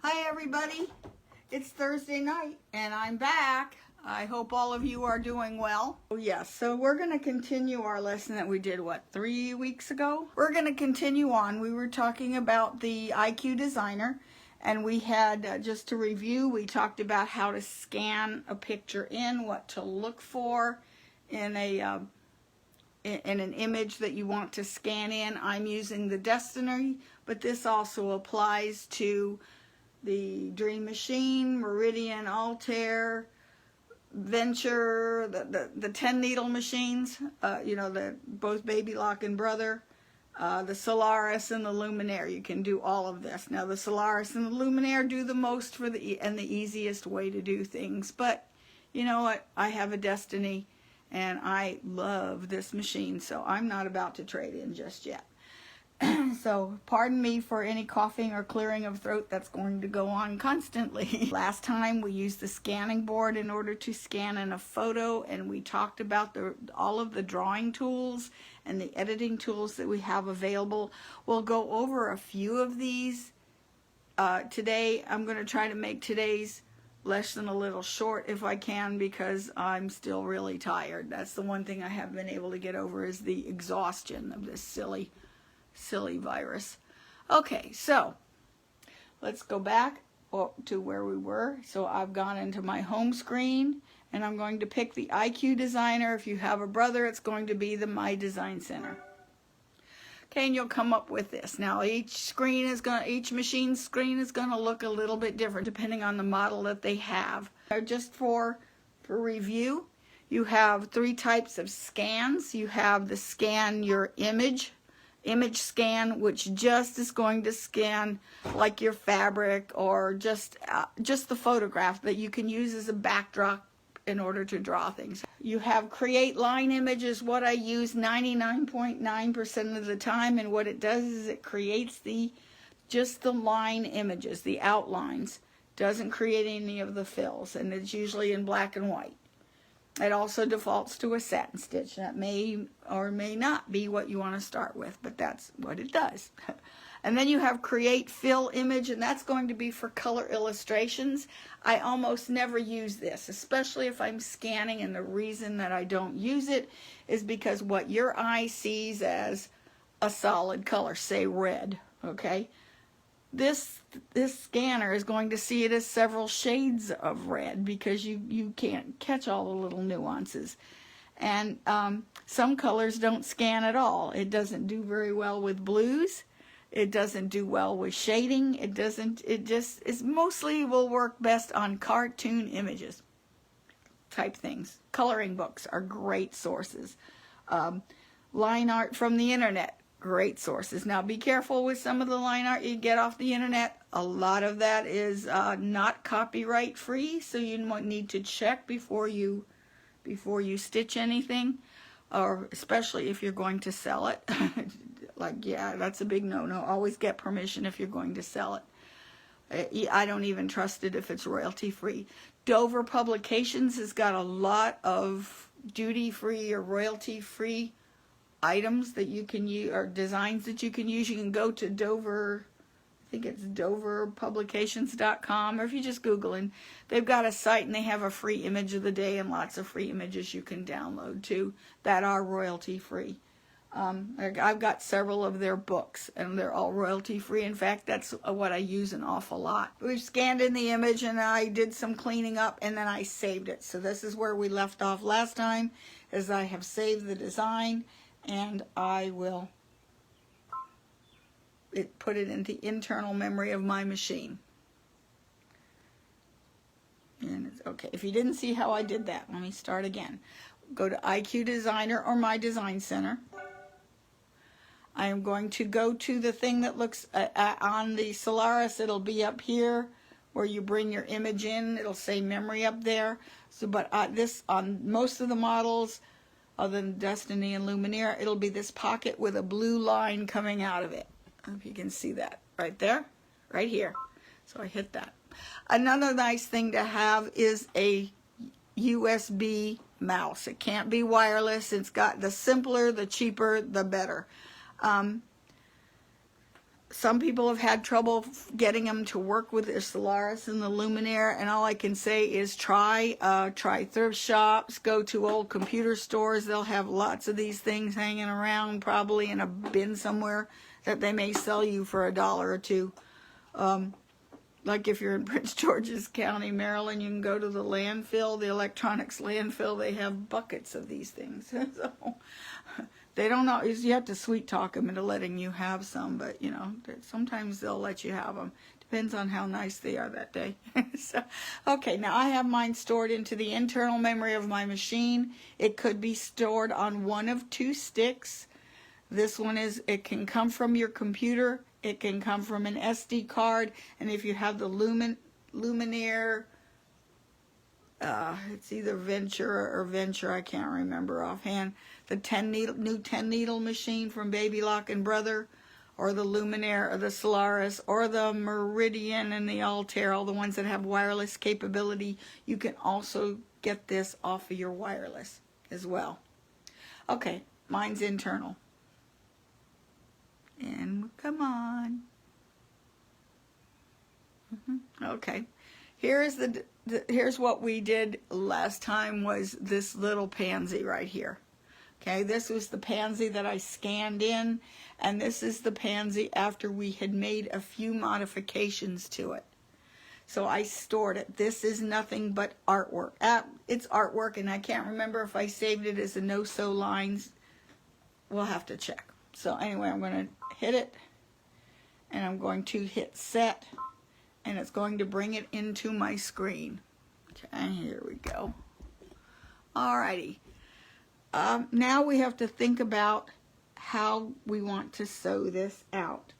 Hi everybody, it's Thursday night and I'm back. I hope all of you are doing well. Oh yes, so we're going to continue our lesson that we did, 3 weeks ago? We're going to continue on. We were talking about the IQ Designer, and we had, just to review, we talked about how to scan a picture in, what to look for in an image that you want to scan in. I'm using the Destiny, but this also applies to the Dream Machine, Meridian, Altair, Venture, the 10 needle machines, both Baby Lock and Brother, the Solaris and the Luminaire. You can do all of this. Now the Solaris and the Luminaire do the most for the easiest way to do things, but you know what? I have a Destiny and I love this machine, so I'm not about to trade in just yet. So pardon me for any coughing or clearing of throat that's going to go on constantly. Last time we used the scanning board in order to scan in a photo, and we talked about all of the drawing tools and the editing tools that we have available. We'll go over a few of these today. I'm going to try to make today's lesson a little short if I can, because I'm still really tired. That's the one thing I haven't been able to get over, is the exhaustion of this silly virus. Okay, so let's go back to where we were. So I've gone into my home screen and I'm going to pick the IQ Designer. If you have a Brother, it's going to be the My Design Center. Okay, and you'll come up with this. Now each machine screen is going to look a little bit different depending on the model that they have. Just for review, you have 3 types of scans. You have the scan your image scan, which just is going to scan like your fabric or just the photograph that you can use as a backdrop in order to draw things. You have create line images, what I use 99.9% of the time, and what it does is it creates just the line images, the outlines. Doesn't create any of the fills, and it's usually in black and white. It also defaults to a satin stitch. That may or may not be what you want to start with, but that's what it does. And then you have create fill image, and that's going to be for color illustrations. I almost never use this, especially if I'm scanning, and the reason that I don't use it is because what your eye sees as a solid color, say red, okay? This scanner is going to see it as several shades of red, because you can't catch all the little nuances. And some colors don't scan at all. It doesn't do very well with blues. It doesn't do well with shading. It mostly will work best on cartoon images type things. Coloring books are great sources. Line art from the internet, great sources. Now be careful with some of the line art you get off the internet. A lot of that is not copyright free, so you need to check before you stitch anything, or especially if you're going to sell it. Yeah, that's a big no-no. Always get permission if you're going to sell it. I don't even trust it if it's royalty free. Dover Publications has got a lot of duty-free or royalty-free items that you can use, or designs that you can use. You can go to Dover, I think it's doverpublications.com, or if you just Google, and they've got a site and they have a free image of the day and lots of free images you can download too that are royalty free. I've got several of their books and they're all royalty free. In fact, that's what I use an awful lot. We've scanned in the image and I did some cleaning up and then I saved it. So this is where we left off last time, as I have saved the design, and I will put it in the internal memory of my machine. And okay, if you didn't see how I did that, let me start again. Go to IQ Designer or My Design Center. I am going to go to the thing that looks on the Solaris. It'll be up here where you bring your image in. It'll say memory up there. So, but this, on most of the models, other than Destiny and Luminaire, it'll be this pocket with a blue line coming out of it. I don't know if you can see that right there, right here. So I hit that. Another nice thing to have is a USB mouse. It can't be wireless. It's got the simpler, the cheaper, the better. some people have had trouble getting them to work with their Solaris and the Luminaire, and all I can say is try thrift shops, go to old computer stores. They'll have lots of these things hanging around, probably in a bin somewhere, that they may sell you for $1 or $2. Like if you're in Prince George's County, Maryland, you can go to the landfill, the electronics landfill. They have buckets of these things. So they don't always, you have to sweet talk them into letting you have some, but you know, sometimes they'll let you have them. Depends on how nice they are that day. So, okay, now I have mine stored into the internal memory of my machine. It could be stored on one of 2 sticks. This one is, it can come from your computer. It can come from an SD card, and if you have the Luminaire, it's either Venture, I can't remember offhand, the new 10 needle machine from Baby Lock and Brother, or the Luminaire, or the Solaris, or the Meridian and the Altair, all the ones that have wireless capability. You can also get this off of your wireless as well. Okay, mine's internal. And come on. Okay, here's here's what we did last time, was this little pansy right here. Okay, this was the pansy that I scanned in, and this is the pansy after we had made a few modifications to it. So I stored it. This is nothing but artwork. It's artwork, and I can't remember if I saved it as a NoSew Lines. We'll have to check. So anyway, I'm going to hit it, and I'm going to hit set, and it's going to bring it into my screen. Okay, here we go. Alrighty. Now we have to think about how we want to sew this out.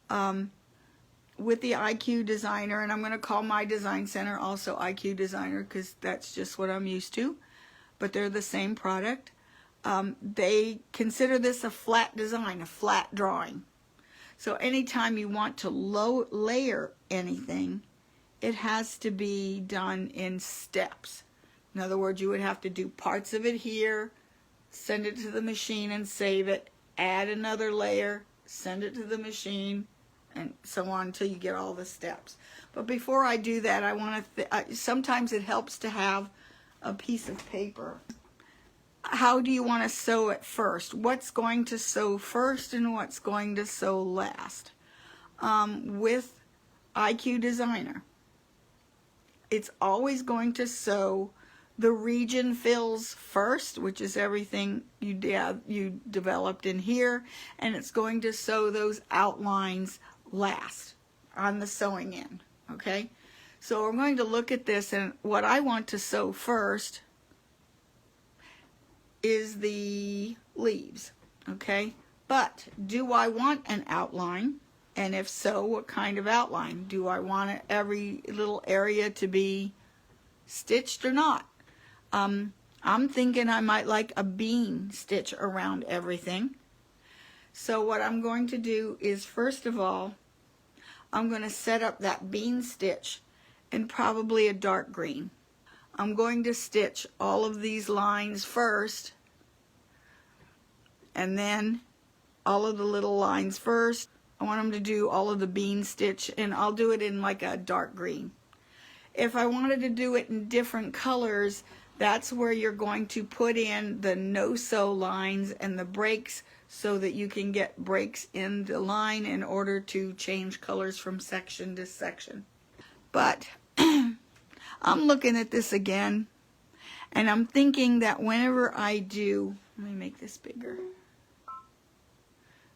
With the IQ Designer, and I'm going to call my design center also IQ Designer because that's just what I'm used to, but they're the same product. They consider this a flat design, a flat drawing. So anytime you want to layer anything, it has to be done in steps. In other words, you would have to do parts of it here, send it to the machine and save it, add another layer, send it to the machine, and so on until you get all the steps. But before I do that, I want to, sometimes it helps to have a piece of paper. How do you want to sew it first? What's going to sew first and what's going to sew last? With IQ Designer, it's always going to sew the region fills first, which is everything you developed in here, and it's going to sew those outlines last on the sewing end. Okay, so we're going to look at this, and what I want to sew first is the leaves. Okay, but do I want an outline? And if so, what kind of outline? Do I want every little area to be stitched or not? I'm thinking I might like a bean stitch around everything. So what I'm going to do is, first of all, I'm going to set up that bean stitch in probably a dark green. I'm going to stitch all of these lines first, and then all of the little lines first. I want them to do all of the bean stitch, and I'll do it in like a dark green. If I wanted to do it in different colors, that's where you're going to put in the NoSew lines and the breaks, so that you can get breaks in the line in order to change colors from section to section. But I'm looking at this again, and I'm thinking that whenever I do, let me make this bigger.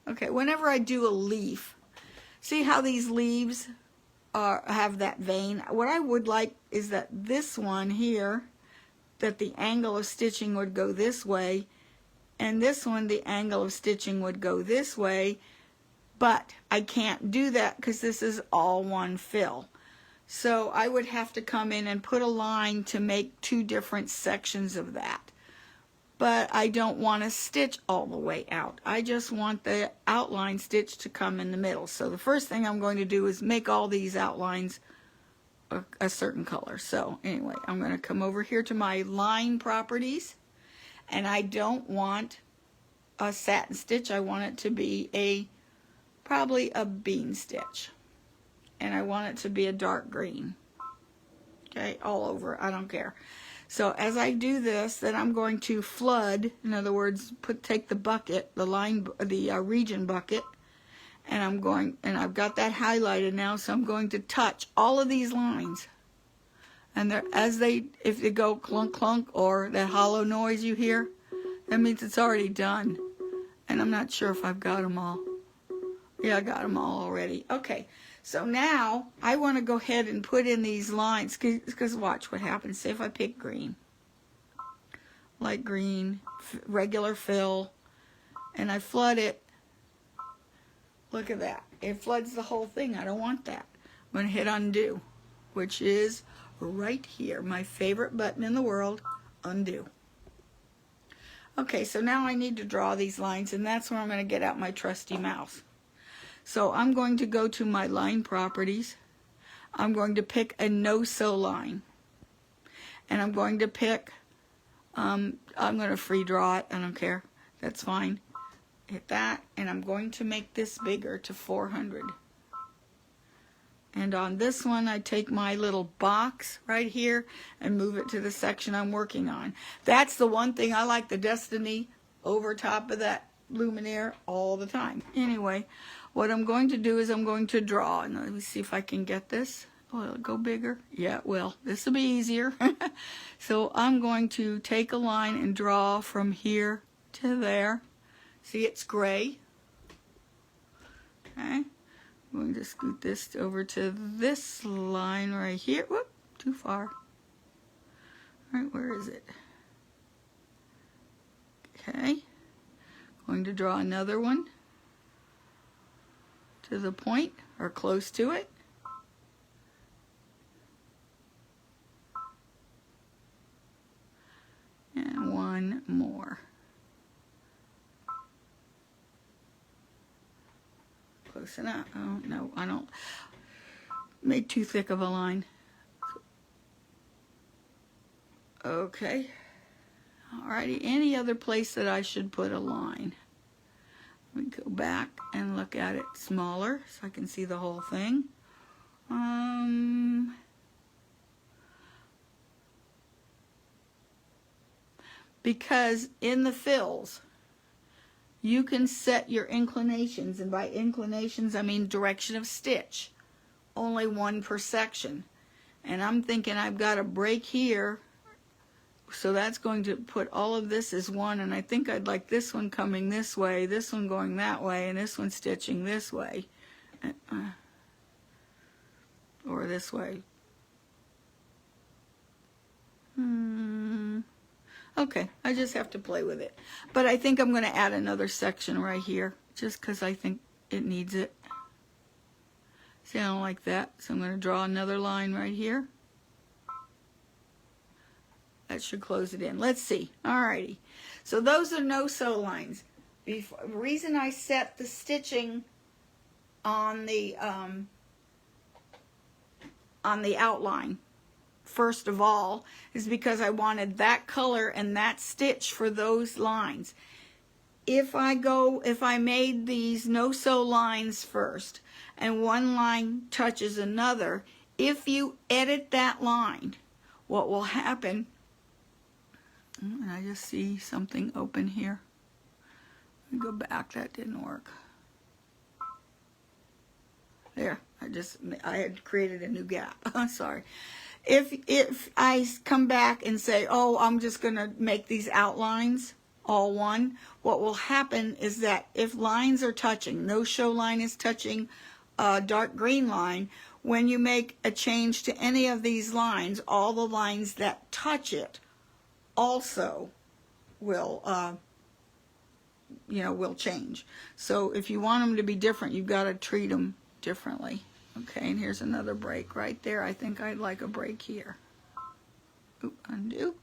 Okay, whenever I do a leaf, see how these leaves have that vein? What I would like is that this one here, that the angle of stitching would go this way, and this one, the angle of stitching would go this way, but I can't do that because this is all one fill. So I would have to come in and put a line to make two different sections of that. But I don't want to stitch all the way out. I just want the outline stitch to come in the middle. So the first thing I'm going to do is make all these outlines a certain color. So anyway, I'm going to come over here to my line properties, and I don't want a satin stitch. I want it to be probably a bean stitch. And I want it to be a dark green. Okay, all over, I don't care. So as I do this, then I'm going to flood, in other words, take the bucket, the region bucket, and I've got that highlighted now, so I'm going to touch all of these lines. And if they go clunk clunk, or that hollow noise you hear, that means it's already done. And I'm not sure if I've got them all. Yeah, I got them all already. Okay, so now I want to go ahead and put in these lines, because watch what happens. Say if I pick green, light green, regular fill, and I flood it. Look at that. It floods the whole thing. I don't want that. I'm going to hit undo, which is right here. My favorite button in the world, undo. Okay, so now I need to draw these lines, and that's where I'm going to get out my trusty mouse. So I'm going to go to my line properties. I'm going to pick a NoSew line. And I'm going to pick, I'm going to free draw it. I don't care. That's fine. Hit that, and I'm going to make this bigger to 400. And on this one, I take my little box right here and move it to the section I'm working on. That's the one thing I like, the Destiny over top of that luminaire all the time. Anyway, what I'm going to do is I'm going to draw. And let me see if I can get this. Oh, it'll go bigger. Yeah, it will. This will be easier. So I'm going to take a line and draw from here to there. See, it's gray. Okay. I'm going to scoot this over to this line right here. Whoop, too far. All right, where is it? Okay. Going to draw another one to the point or close to it. And one more. Close enough. Oh, no, I don't. Made too thick of a line. Okay. Alrighty, any other place that I should put a line? Let me go back and look at it smaller so I can see the whole thing. Because in the fills, you can set your inclinations, and by inclinations I mean direction of stitch. Only one per section. And I'm thinking I've got a break here, so that's going to put all of this as one, and I think I'd like this one coming this way, this one going that way, and this one stitching this way. Or this way. Okay, I just have to play with it. But I think I'm going to add another section right here, just because I think it needs it. See, I don't like that, so I'm going to draw another line right here. That should close it in. Let's see. Alrighty. So those are NoSew lines. The reason I set the stitching on the outline first of all is because I wanted that color and that stitch for those lines. If I made these NoSew lines first and one line touches another, if you edit that line, what will happen, and I just see something open here. Let me go back, that didn't work. There, I had created a new gap. Sorry. If I come back and say, oh, I'm just going to make these outlines all one, what will happen is that if lines are touching, NoSew line is touching a dark green line, when you make a change to any of these lines, all the lines that touch it also will, will change. So if you want them to be different, you've got to treat them differently. Okay, and here's another break right there. I think I'd like a break here. Oop, undo.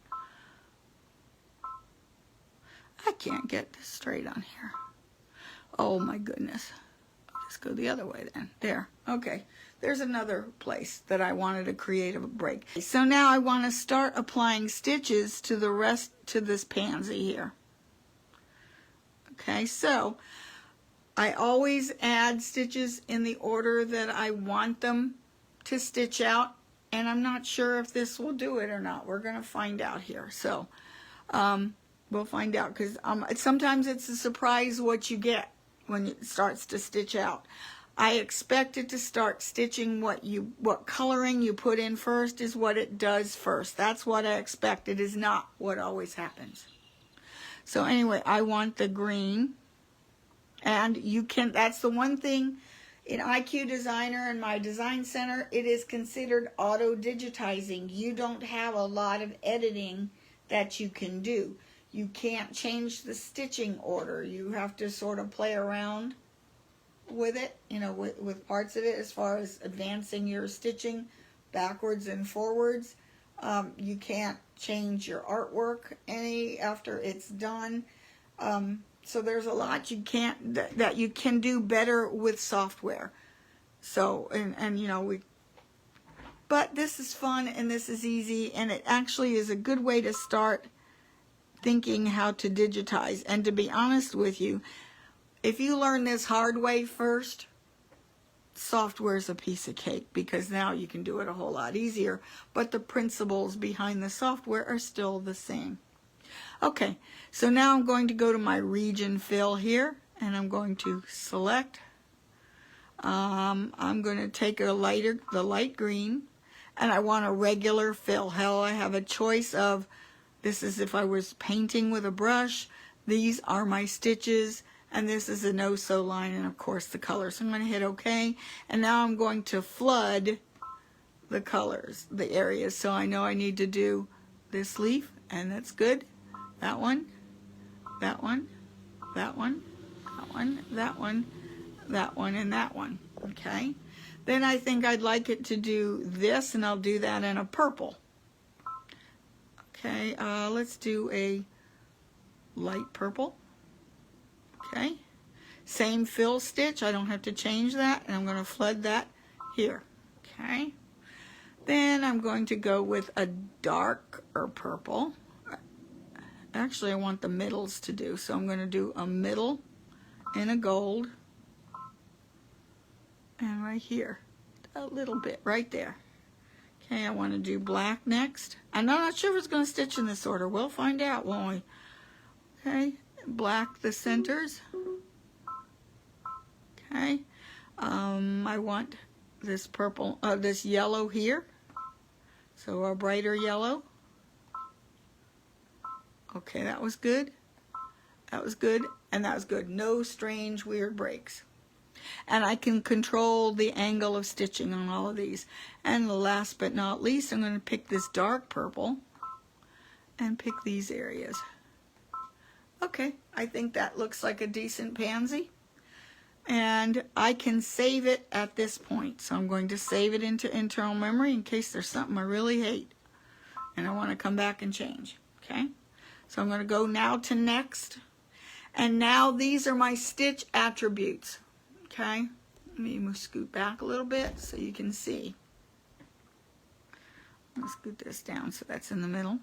I can't get this straight on here. Oh my goodness. I'll just go the other way then. There. Okay. There's another place that I wanted to create a break. So now I want to start applying stitches to the rest, to this pansy here. Okay, so I always add stitches in the order that I want them to stitch out, and I'm not sure if this will do it or not. We're going to find out here. So we'll find out, because sometimes it's a surprise what you get when it starts to stitch out. I expect it to start stitching what coloring you put in first is what it does first. That's what I expect. It is not what always happens. So anyway, I want the green. And you can, that's the one thing in IQ Designer and my design center, it is considered auto digitizing. You don't have a lot of editing that you can do. You can't change the stitching order. You have to sort of play around with it, you know, with parts of it as far as advancing your stitching backwards and forwards. You can't change your artwork any after it's done. So there's a lot you can't, that you can do better with software. So, and you know, but this is fun and this is easy, and it actually is a good way to start thinking how to digitize. And to be honest with you, if you learn this hard way first, software is a piece of cake, because now you can do it a whole lot easier, but the principles behind the software are still the same. Okay, so now I'm going to go to my region fill here, and I'm going to select. I'm going to take the light green, and I want a regular fill. Hell, I have a choice of, this is if I was painting with a brush, these are my stitches, and this is a NoSew line, and of course the color. So I'm going to hit OK, and now I'm going to flood the colors, the areas. So I know I need to do this leaf, and that's good. That one, that one, that one, that one, that one, that one, and that one. Okay. Then I think I'd like it to do this, and I'll do that in a purple. Okay, let's do a light purple. Okay. Same fill stitch. I don't have to change that, and I'm going to flood that here. Okay. Then I'm going to go with a darker purple. Actually, I want the middles to do, so I'm going to do a middle and a gold, and right here, a little bit right there. Okay, I want to do black next. I'm not sure if it's going to stitch in this order. We'll find out, won't we? Okay, black the centers. Okay, I want this purple, this yellow here, so a brighter yellow. Okay, that was good. That was good, and that was good. No strange, weird breaks. And I can control the angle of stitching on all of these. And last but not least, I'm going to pick this dark purple and pick these areas. Okay, I think that looks like a decent pansy. And I can save it at this point. So I'm going to save it into internal memory in case there's something I really hate and I want to come back and change. Okay, so I'm going to go now to next. And now these are my stitch attributes. Okay, let me scoot back a little bit so you can see. Let's scoot this down so that's in the middle.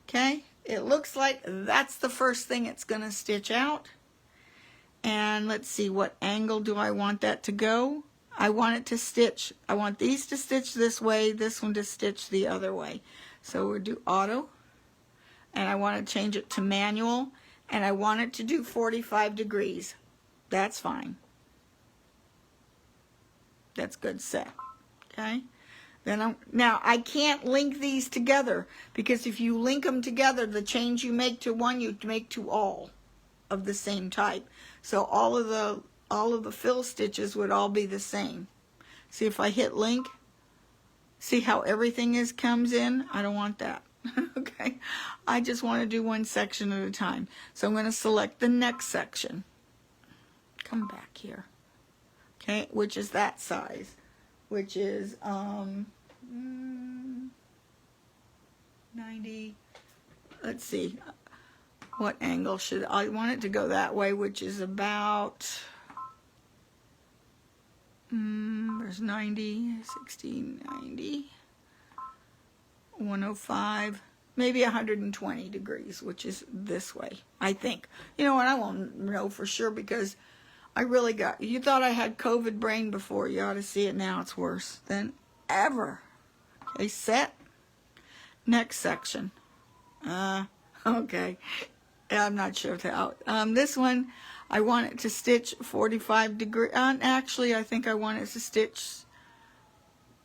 Okay, it looks like that's the first thing it's going to stitch out. And let's see, what angle do I want that to go? I want it to stitch, I want these to stitch this way, this one to stitch the other way. So we'll do auto, and I want to change it to manual, and I want it to do 45 degrees. That's fine. That's good set. Okay. Then now I can't link these together, because if you link them together, the change you make to one, you make to all of the same type. So all of the fill stitches would all be the same. See, if I hit link, see how everything comes in? I don't want that. Okay. I just want to do one section at a time. So I'm going to select the next section. Come back here. Okay, which is that size, which is 90. Let's see, what angle should I want it to go? That way, which is about there's 90, 60, 90, 105, maybe 120 degrees, which is this way, I think. You know what, I won't know for sure, because I really got, you thought I had COVID brain before. You ought to see it now. It's worse than ever. Okay, set. Next section. Okay. I'm not sure how. This one, I want it to stitch 45 degrees. Actually, I think I want it to stitch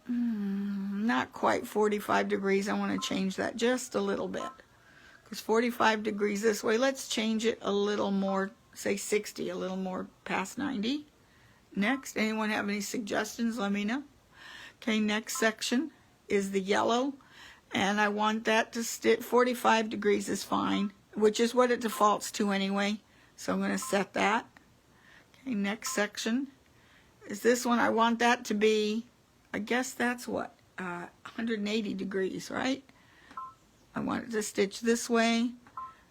not quite 45 degrees. I want to change that just a little bit. Because 45 degrees this way. Let's change it a little more, say 60, a little more past 90. Next, anyone have any suggestions? Let me know. Okay, next section is the yellow. And I want that to stitch 45 degrees is fine, which is what it defaults to anyway. So I'm going to set that. Okay, next section is this one. I want that to be, I guess that's what, 180 degrees, right? I want it to stitch this way,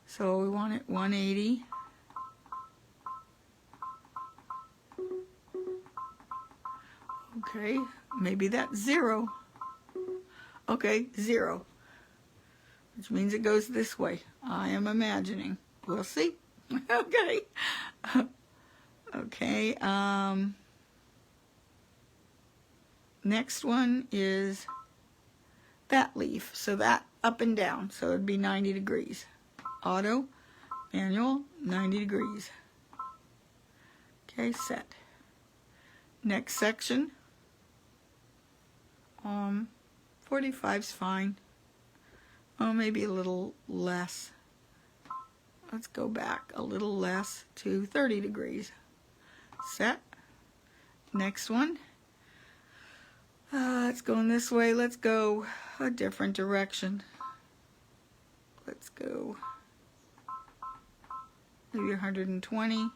so we want it 180. Okay, maybe that's 0. Okay, 0, which means it goes this way. I am imagining. We'll see. Okay. Okay, next one is that leaf. So that up and down. So it'd be 90 degrees. Auto, manual, 90 degrees. Okay, set. Next section. 45's fine. Oh, maybe a little less. Let's go back a little less to 30 degrees. Set. Next one. It's going this way. Let's go a different direction. Let's go maybe 120.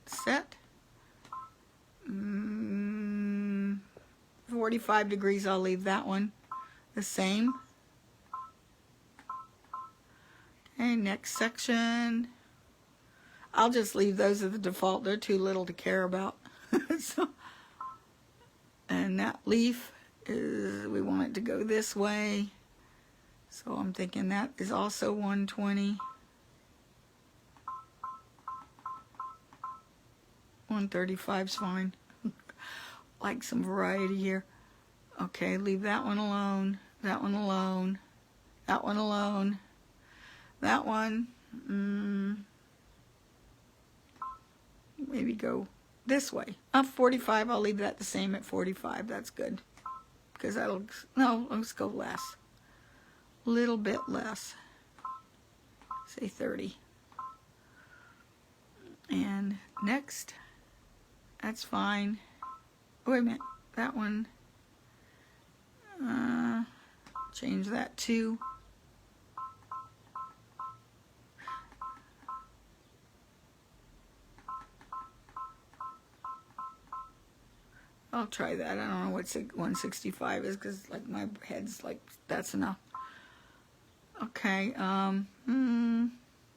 Set. 45 degrees, I'll leave that one the same. Okay, next section. I'll just leave those at the default. They're too little to care about. So, and that leaf is, we want it to go this way. So I'm thinking that is also 120. 135's fine. Like some variety here. Okay, leave that one alone. That one alone. That one alone. That one. Maybe go this way. Up 45, I'll leave that the same at 45. That's good. Because that'll, no, let's go less. A little bit less. Say 30. And next. That's fine. Wait a minute, that one, change that to, I'll try that. I don't know what 165 is because like my head's like, that's enough. Okay,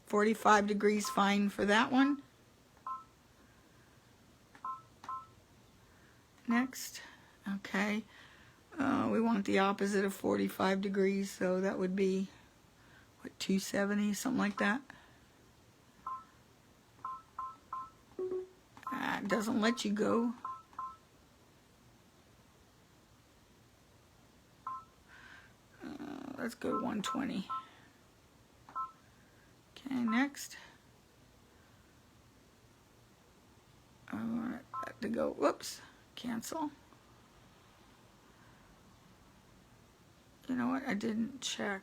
45 degrees fine for that one. Next, okay, we want the opposite of 45 degrees, so that would be, what, 270, something like that. It doesn't let you go. Let's go to 120. Okay, next. I want that to go, whoops. Cancel. You know what? I didn't check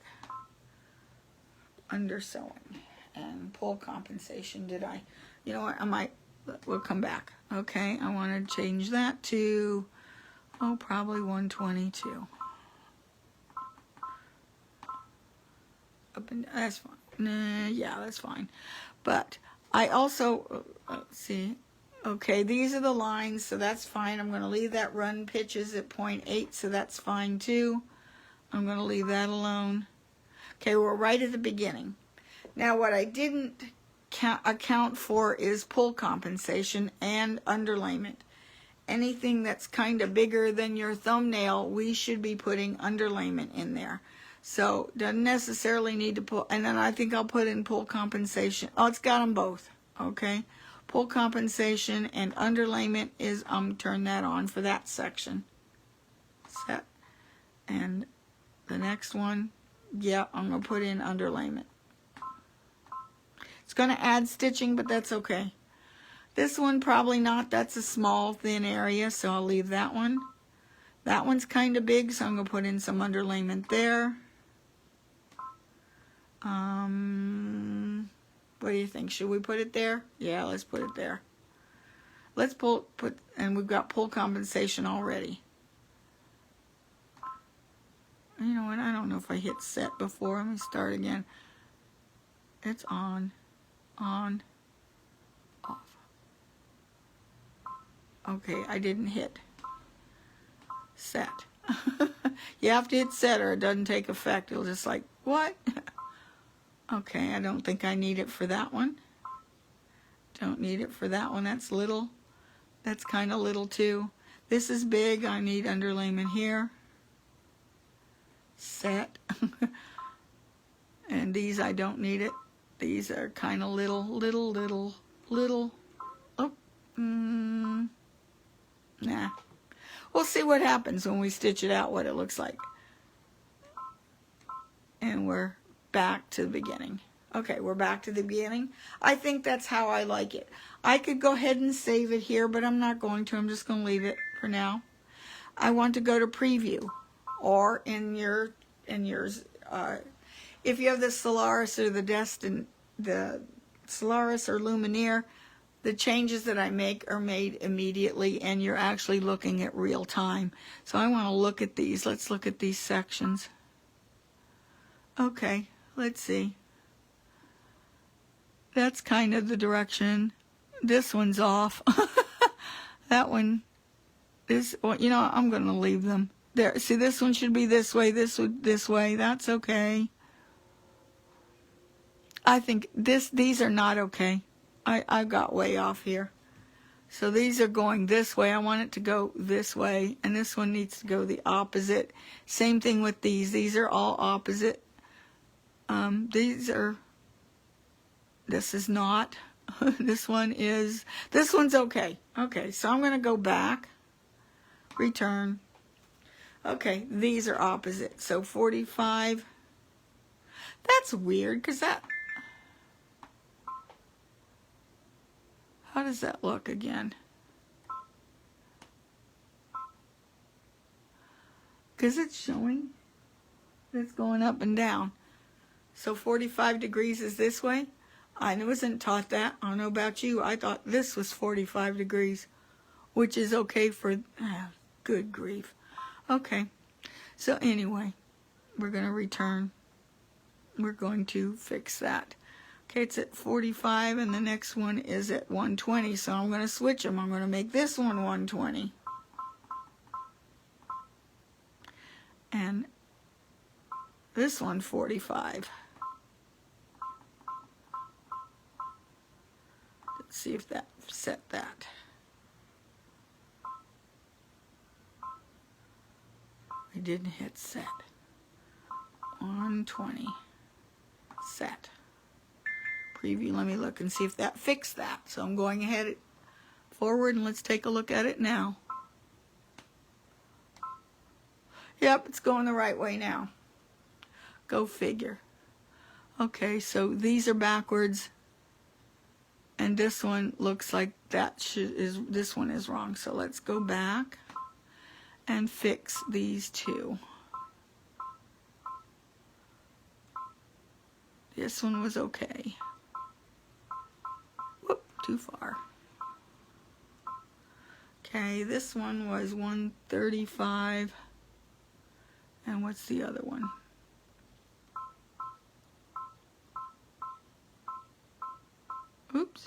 undersewing and pull compensation, did I? You know what? I might, we'll come back. Okay, I want to change that to, oh, probably 122. Up and, that's fine. Nah, yeah, that's fine. But I also, let's see. Okay, these are the lines, so that's fine. I'm going to leave that run pitches at 0.8, so that's fine too. I'm going to leave that alone. Okay, we're right at the beginning. Now, what I didn't account for is pull compensation and underlayment. Anything that's kind of bigger than your thumbnail, we should be putting underlayment in there. So, doesn't necessarily need to pull, and then I think I'll put in pull compensation. Oh, it's got them both, okay? pull compensation and underlayment is, turn that on for that section. Set. And the next one, yeah, I'm going to put in underlayment. It's going to add stitching, but that's okay. This one probably not. That's a small, thin area, so I'll leave that one. That one's kind of big, so I'm going to put in some underlayment there. What do you think? Should we put it there? Yeah, let's put it there. Let's and we've got pull compensation already. You know what? I don't know if I hit set before. Let me start again. It's on, off. Okay, I didn't hit set. You have to hit set or it doesn't take effect. It'll just like, what? Okay, I don't think I need it for that one. Don't need it for that one. That's little. That's kind of little too. This is big. I need underlayment here. Set. And these I don't need it. These are kind of little. Oh, nah. We'll see what happens when we stitch it out, what it looks like. And we're back to the beginning. Okay, we're back to the beginning. I think that's how I like it. I could go ahead and save it here, but I'm not going to. I'm just going to leave it for now. I want to go to preview, or in yours, if you have the Solaris or the Solaris or Lumineer, the changes that I make are made immediately, and you're actually looking at real time. So I want to look at these. Let's look at these sections. Okay, let's see. That's kind of the direction. This one's off. That one, well, you know, I'm going to leave them there. See, this one should be this way, this way. That's okay. I think these are not okay. I got way off here. So these are going this way. I want it to go this way, and this one needs to go the opposite. Same thing with these. These are all opposite. This is not. This one's okay. Okay, so I'm going to go back, return. Okay, these are opposite. So 45. That's weird, because how does that look again? Because it's showing it's going up and down. So 45 degrees is this way. I wasn't taught that. I don't know about you. I thought this was 45 degrees, which is okay for, good grief. Okay, so anyway, we're going to return. We're going to fix that. Okay, it's at 45, and the next one is at 120, so I'm going to switch them. I'm going to make this one 120. And this one 45. Let's see if that set that. I didn't hit set. 120. Set. Preview. Let me look and see if that fixed that. So I'm going ahead forward, and let's take a look at it now. Yep, it's going the right way now. Go figure. Okay, so these are backwards, and this one looks like this one is wrong. So let's go back and fix these two. This one was okay. Whoop, too far. Okay, this one was 135. And what's the other one? Oops.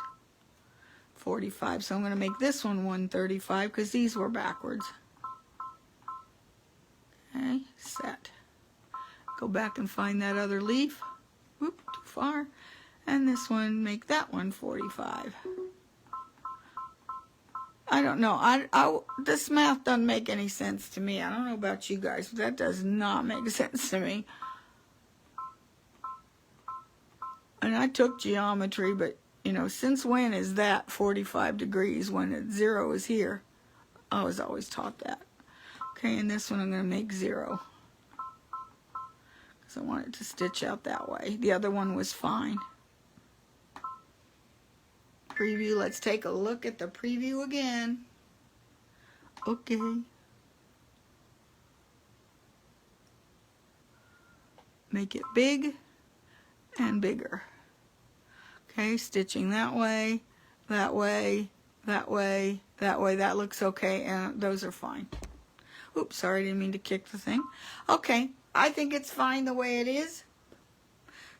45. So I'm going to make this one 135 because these were backwards. Okay, set. Go back and find that other leaf. Whoop, too far. And this one, make that one 45. I don't know. This math doesn't make any sense to me. I don't know about you guys, but that does not make sense to me. And I took geometry, but you know, since when is that 45 degrees when it's 0 is here? I was always taught that. Okay, and this one I'm going to make 0. Because I want it to stitch out that way. The other one was fine. Preview, let's take a look at the preview again. Okay. Make it big and bigger. Okay, stitching that way, that way, that way, that way. That looks okay, and those are fine. Oops, sorry, I didn't mean to kick the thing. Okay, I think it's fine the way it is.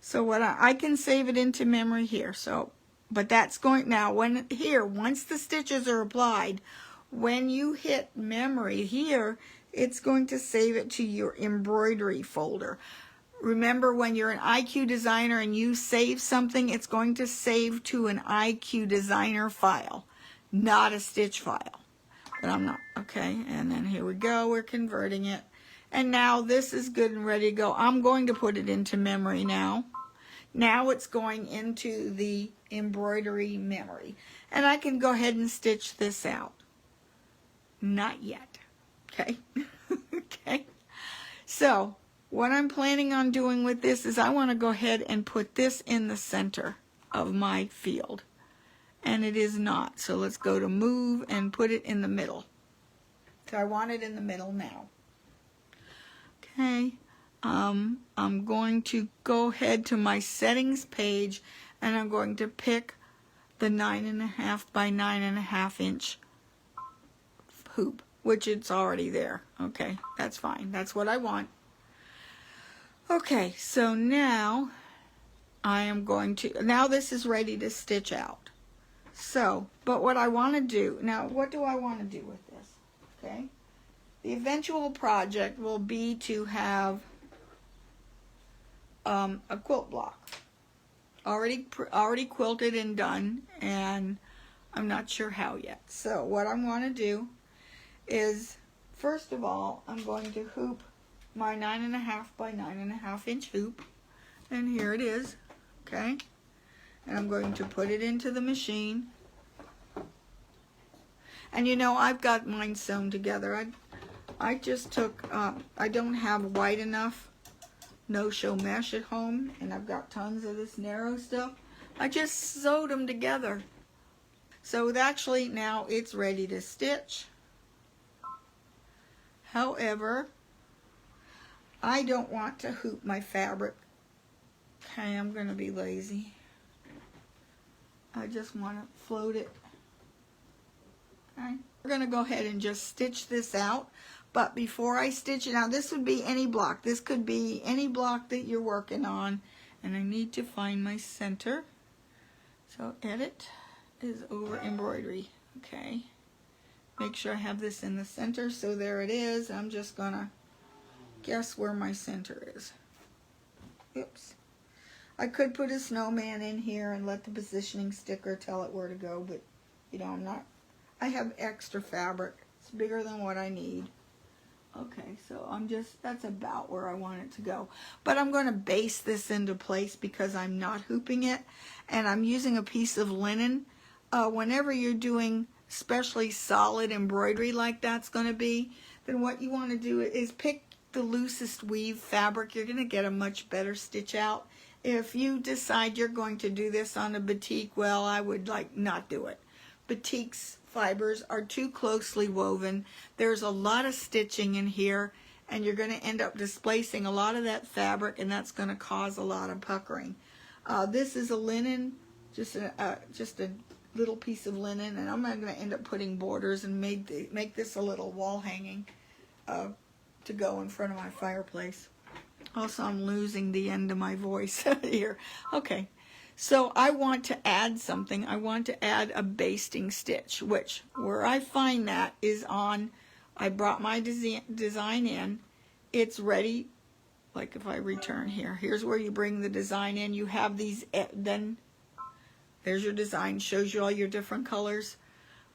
So what I can save it into memory here. So, but that's going, now when here, once the stitches are applied, when you hit memory here, it's going to save it to your embroidery folder. Remember, when you're an IQ designer and you save something, it's going to save to an IQ designer file, not a stitch file. But I'm not, okay, and then here we go, we're converting it. And now this is good and ready to go. I'm going to put it into memory now. Now it's going into the embroidery memory. And I can go ahead and stitch this out. Not yet, okay? Okay, so what I'm planning on doing with this is I want to go ahead and put this in the center of my field. And it is not. So let's go to move and put it in the middle. So I want it in the middle now. Okay. I'm going to go ahead to my settings page and I'm going to pick the 9.5 by 9.5 inch hoop, which it's already there. Okay, that's fine. That's what I want. Okay, so now I am going to, now this is ready to stitch out. So, but what I want to do, now what do I want to do with this? Okay, the eventual project will be to have a quilt block already quilted and done, and I'm not sure how yet. So what I want to do is, first of all, I'm going to hoop my 9.5 by 9.5 inch hoop, and here it is. Okay, and I'm going to put it into the machine. And you know, I've got mine sewn together. I just took, I don't have white enough no-show mesh at home, and I've got tons of this narrow stuff. I just sewed them together. So actually now it's ready to stitch. However, I don't want to hoop my fabric. Okay, I'm going to be lazy. I just want to float it. Okay, we're going to go ahead and just stitch this out. But before I stitch it out, this would be any block. This could be any block that you're working on. And I need to find my center. So edit is over embroidery. Okay. Make sure I have this in the center. So there it is. I'm just going to guess where my center is. Oops. I could put a snowman in here and let the positioning sticker tell it where to go. But, you know, I'm not. I have extra fabric. It's bigger than what I need. Okay, so I'm just, that's about where I want it to go. But I'm going to base this into place because I'm not hooping it. And I'm using a piece of linen. Whenever you're doing especially solid embroidery like that's going to be, then what you want to do is pick the loosest weave fabric. You're going to get a much better stitch out. If you decide you're going to do this on a batik, well, I would like not do it. Batik's fibers are too closely woven. There's a lot of stitching in here, and you're going to end up displacing a lot of that fabric, and that's going to cause a lot of puckering. This is a linen, just a little piece of linen, and I'm going to end up putting borders and make this a little wall hanging to go in front of my fireplace. Also, I'm losing the end of my voice here. Okay. So I want to add something. I want to add a basting stitch, which where I find that is on, I brought my design in. It's ready. Like if I return here, here's where you bring the design in. You have these, then there's your design, shows you all your different colors.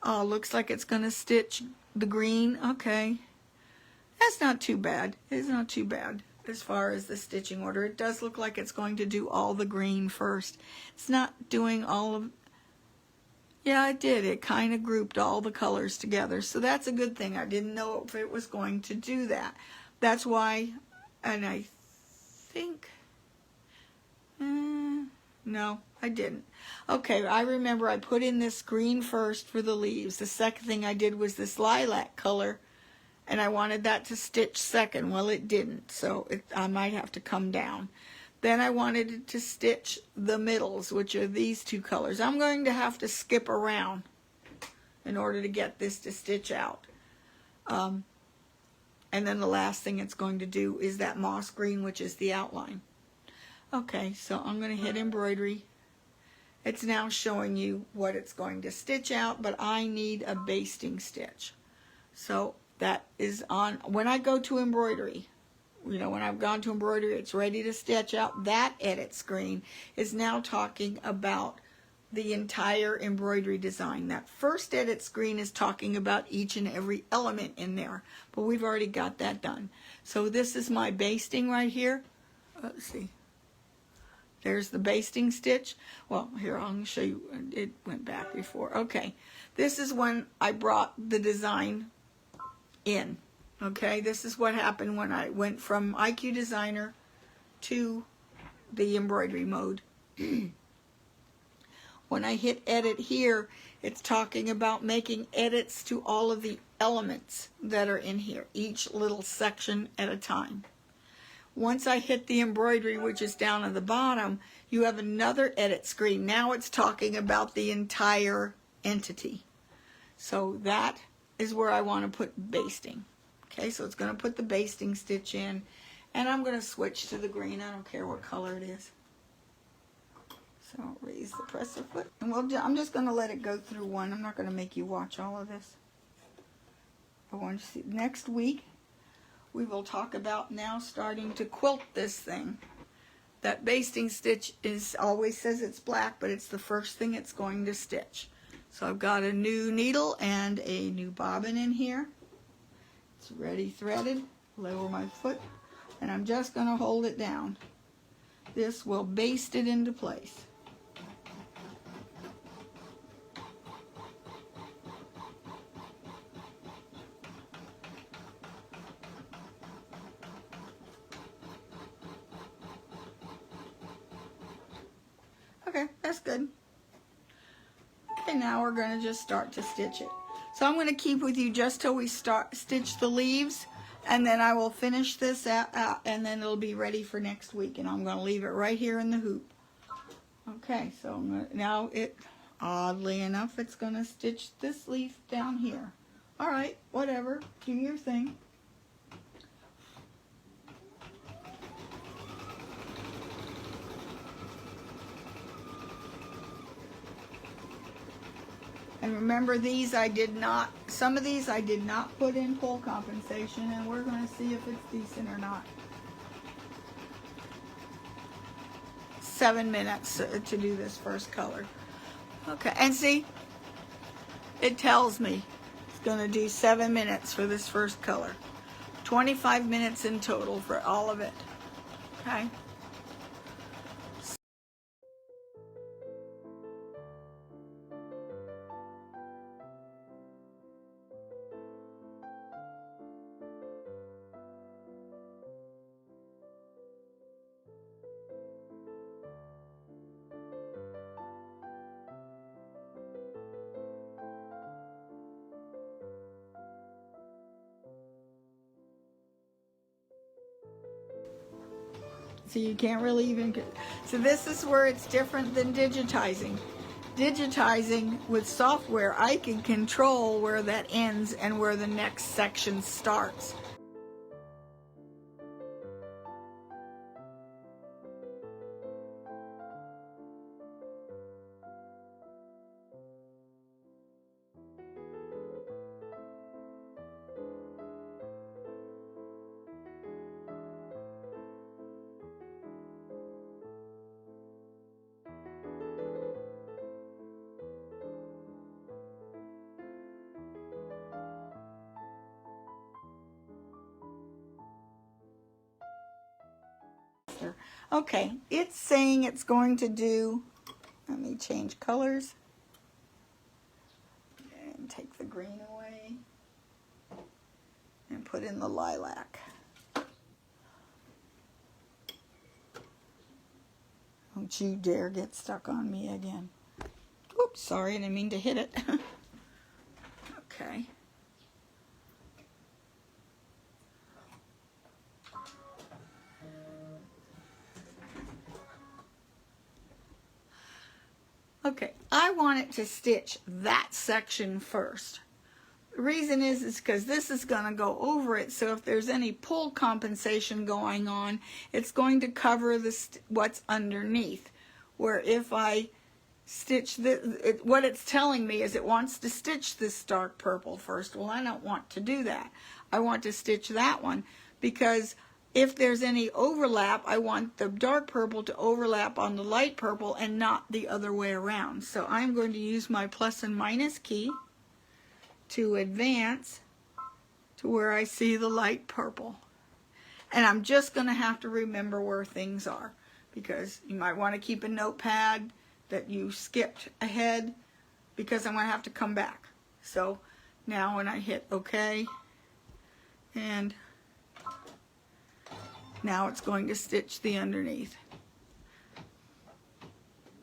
Looks like it's going to stitch the green. Okay. That's not too bad. It's not too bad. as far as the stitching order. It does look like it's going to do all the green first. It's not doing all of, yeah, it did. It kind of grouped all the colors together. So that's a good thing. I didn't know if it was going to do that. That's why, and I think, no, I didn't. Okay, I remember I put in this green first for the leaves. The second thing I did was this lilac color, and I wanted that to stitch second. Well, it didn't, so I might have to come down. Then I wanted it to stitch the middles, which are these two colors. I'm going to have to skip around in order to get this to stitch out. And then the last thing it's going to do is that moss green, which is the outline. Okay, so I'm going to hit embroidery. It's now showing you what it's going to stitch out, but I need a basting stitch. So that is on, when I go to embroidery, you know, when I've gone to embroidery, it's ready to stitch out. That edit screen is now talking about the entire embroidery design. That first edit screen is talking about each and every element in there, but we've already got that done. So this is my basting right here. Let's see. There's the basting stitch. Well, here, I'm going to show you. It went back before. Okay. This is when I brought the design in. Okay. This is what happened when I went from IQ Designer to the embroidery mode. When I hit edit here, it's talking about making edits to all of the elements that are in here, each little section at a time. Once I hit the embroidery, which is down at the bottom, you have another edit screen. Now it's talking about the entire entity. So that is where I want to put basting. Okay, so it's going to put the basting stitch in, and I'm going to switch to the green. I don't care what color it is. So I'll raise the presser foot, and I'm just going to let it go through one. I'm not going to make you watch all of this. I want you to see next week. We will talk about now starting to quilt this thing. That basting stitch is always says it's black, but it's the first thing it's going to stitch. So I've got a new needle and a new bobbin in here. It's ready threaded. Lower my foot, and I'm just going to hold it down. This will baste it into place. Okay, that's good. Okay, now we're going to just start to stitch it. So I'm going to keep with you just till we stitch the leaves, and then I will finish this out, and then it'll be ready for next week, and I'm going to leave it right here in the hoop. Okay, so now oddly enough, it's going to stitch this leaf down here. All right, whatever, do your thing. And remember, these I did not, some of these I did not put in pull compensation, and we're going to see if it's decent or not. 7 minutes to do this first color. Okay, and see, it tells me it's going to do 7 minutes for this first color. 25 minutes in total for all of it. Okay. So you can't really even, so this is where it's different than digitizing. Digitizing with software, I can control where that ends and where the next section starts. Okay, it's saying it's going to do, let me change colors and take the green away and put in the lilac. Don't you dare get stuck on me again. Oops, sorry, I didn't mean to hit it. Okay. Okay, I want it to stitch that section first. The reason is because this is going to go over it, so if there's any pull compensation going on, it's going to cover what's underneath. Where if I stitch this, what it's telling me is it wants to stitch this dark purple first. Well, I don't want to do that. I want to stitch that one because if there's any overlap, I want the dark purple to overlap on the light purple and not the other way around. So I'm going to use my plus and minus key to advance to where I see the light purple. And I'm just going to have to remember where things are, because you might want to keep a notepad that you skipped ahead, because I'm going to have to come back. So now when I hit OK, and now it's going to stitch the underneath.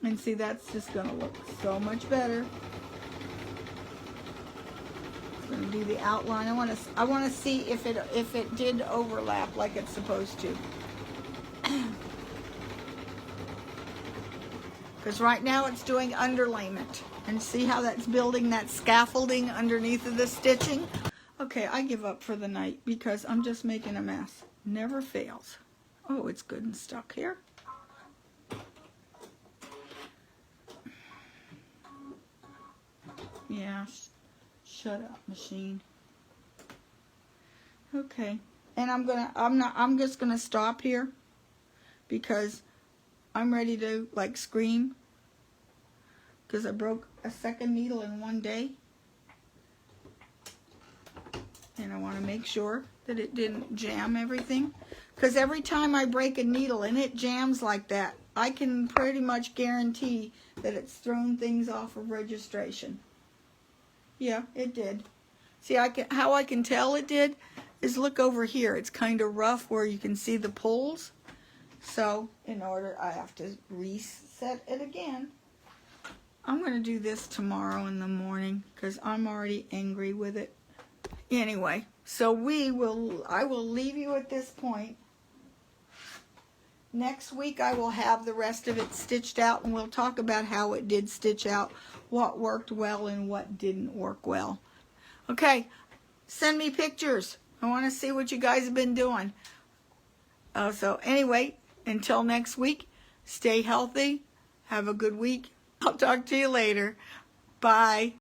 And see, that's just going to look so much better. Going to do the outline. I want to see if it did overlap like it's supposed to. Because right now it's doing underlayment. And see how that's building that scaffolding underneath of the stitching? Okay, I give up for the night because I'm just making a mess. Never fails. Oh, it's good and stuck here. Yeah. Shut up, machine. Okay, and I'm just gonna stop here because I'm ready to like scream because I broke a second needle in one day, and I want to make sure that it didn't jam everything, because every time I break a needle and it jams like that, I can pretty much guarantee that it's thrown things off of registration. Yeah, it did. See, how I can tell it did is look over here. It's kind of rough where you can see the pulls. So, I have to reset it again. I'm going to do this tomorrow in the morning because I'm already angry with it. Anyway, so I will leave you at this point. Next week I will have the rest of it stitched out, and we'll talk about how it did stitch out, what worked well and what didn't work well. Okay, send me pictures. I want to see what you guys have been doing. So anyway, until next week, stay healthy. Have a good week. I'll talk to you later. Bye.